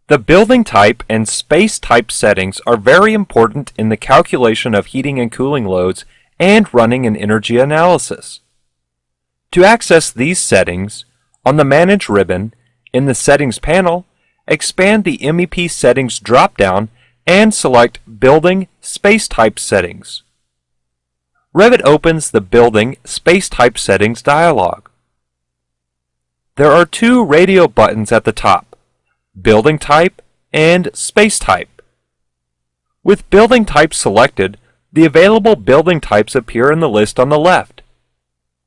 The building type and space type settings are very important in the calculation of heating and cooling loads and running an energy analysis. To access these settings, on the Manage ribbon, in the Settings panel, expand the MEP Settings drop-down and select Building Space Type Settings. Revit opens the Building Space Type Settings dialog. There are two radio buttons at the top, Building Type and Space Type. With Building Type selected, the available building types appear in the list on the left.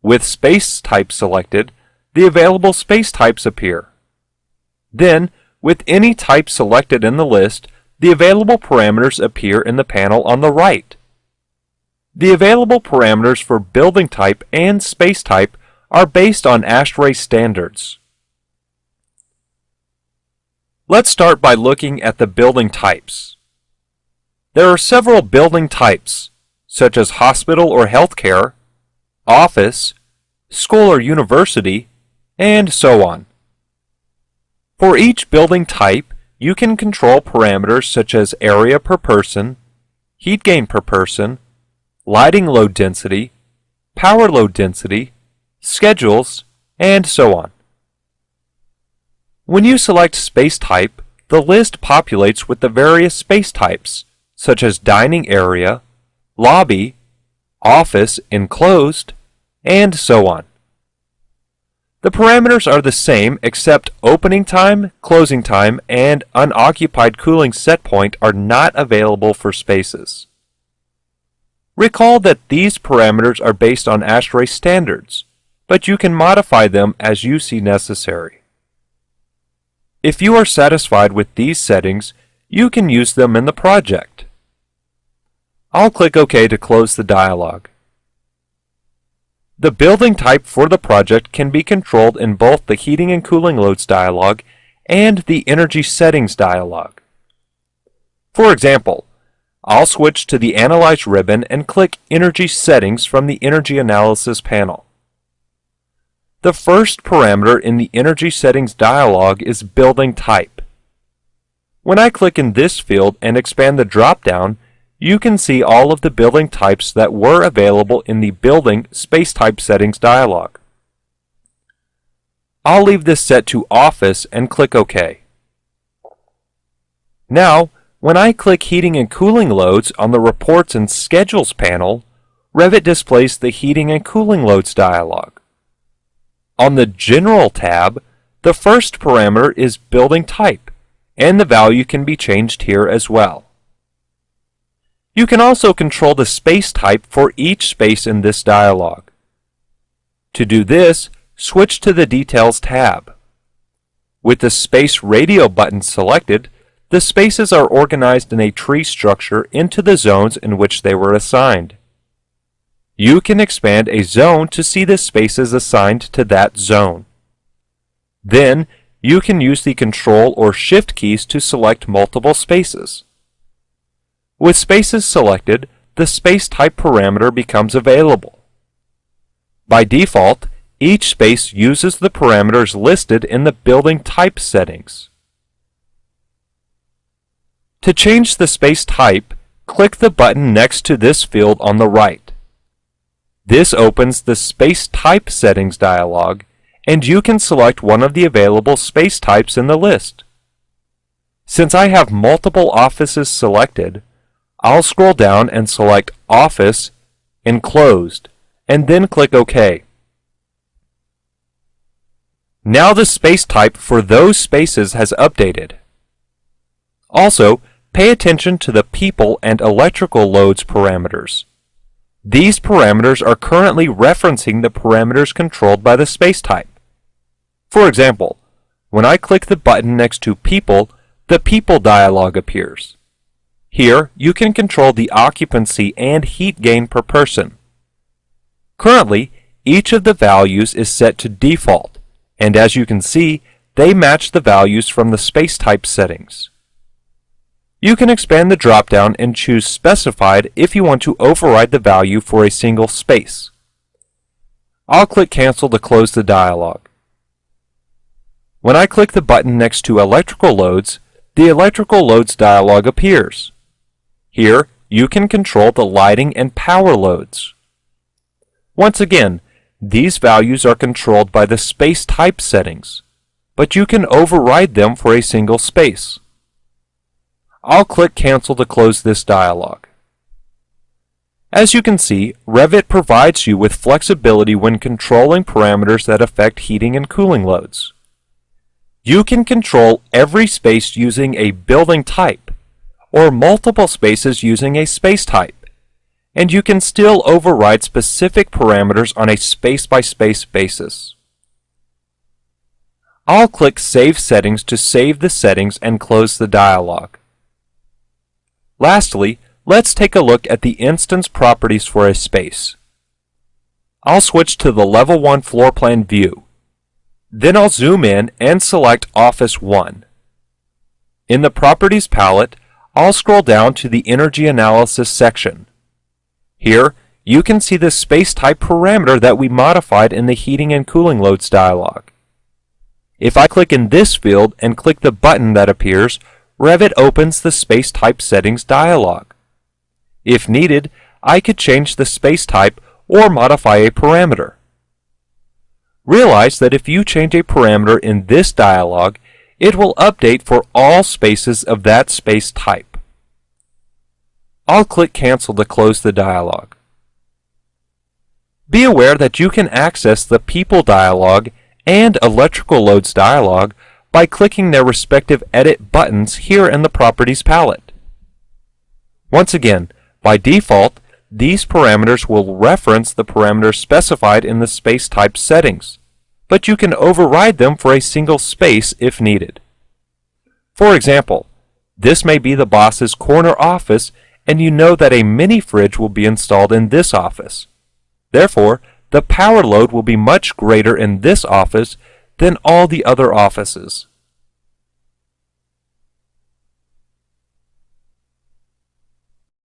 With Space Type selected, the available space types appear. Then, with any type selected in the list, the available parameters appear in the panel on the right. The available parameters for building type and space type are based on ASHRAE standards. Let's start by looking at the building types. There are several building types, such as hospital or healthcare, office, school or university, and so on. For each building type, you can control parameters such as area per person, heat gain per person, lighting load density, power load density, schedules, and so on. When you select space type, the list populates with the various space types, such as dining area, lobby, office enclosed, and so on. The parameters are the same except opening time, closing time, and unoccupied cooling set point are not available for spaces. Recall that these parameters are based on ASHRAE standards, but you can modify them as you see necessary. If you are satisfied with these settings, you can use them in the project. I'll click OK to close the dialog. The building type for the project can be controlled in both the Heating and Cooling Loads dialog and the Energy Settings dialog. For example, I'll switch to the Analyze ribbon and click Energy Settings from the Energy Analysis panel. The first parameter in the Energy Settings dialog is Building Type. When I click in this field and expand the drop-down, you can see all of the building types that were available in the Building Space Type Settings dialog. I'll leave this set to Office and click OK. Now, when I click Heating and Cooling Loads on the Reports and Schedules panel, Revit displays the Heating and Cooling Loads dialog. On the General tab, the first parameter is Building Type, and the value can be changed here as well. You can also control the space type for each space in this dialog. To do this, switch to the Details tab. With the Space Radio button selected, the spaces are organized in a tree structure into the zones in which they were assigned. You can expand a zone to see the spaces assigned to that zone. Then, you can use the Control or Shift keys to select multiple spaces. With spaces selected, the space type parameter becomes available. By default, each space uses the parameters listed in the building type settings. To change the space type, click the button next to this field on the right. This opens the Space Type Settings dialog, and you can select one of the available space types in the list. Since I have multiple offices selected, I'll scroll down and select Office Enclosed, and then click OK. Now the space type for those spaces has updated. Also, pay attention to the People and Electrical Loads parameters. These parameters are currently referencing the parameters controlled by the space type. For example, when I click the button next to People, the People dialog appears. Here, you can control the occupancy and heat gain per person. Currently, each of the values is set to default, and as you can see, they match the values from the space type settings. You can expand the drop-down and choose Specified if you want to override the value for a single space. I'll click Cancel to close the dialog. When I click the button next to Electrical Loads, the Electrical Loads dialog appears. Here, you can control the lighting and power loads. Once again, these values are controlled by the space type settings, but you can override them for a single space. I'll click Cancel to close this dialog. As you can see, Revit provides you with flexibility when controlling parameters that affect heating and cooling loads. You can control every space using a building type, or multiple spaces using a space type, and you can still override specific parameters on a space-by-space basis. I'll click Save Settings to save the settings and close the dialog. Lastly, let's take a look at the instance properties for a space. I'll switch to the Level 1 floor plan view. Then I'll zoom in and select Office 1. In the Properties palette, I'll scroll down to the Energy Analysis section. Here, you can see the space type parameter that we modified in the Heating and Cooling Loads dialog. If I click in this field and click the button that appears, Revit opens the Space Type Settings dialog. If needed, I could change the space type or modify a parameter. Realize that if you change a parameter in this dialog, it will update for all spaces of that space type. I'll click Cancel to close the dialog. Be aware that you can access the People dialog and Electrical Loads dialog by clicking their respective edit buttons here in the Properties palette. Once again, by default, these parameters will reference the parameters specified in the space type settings, but you can override them for a single space if needed. For example, this may be the boss's corner office and you know that a mini fridge will be installed in this office. Therefore, the power load will be much greater in this office than all the other offices.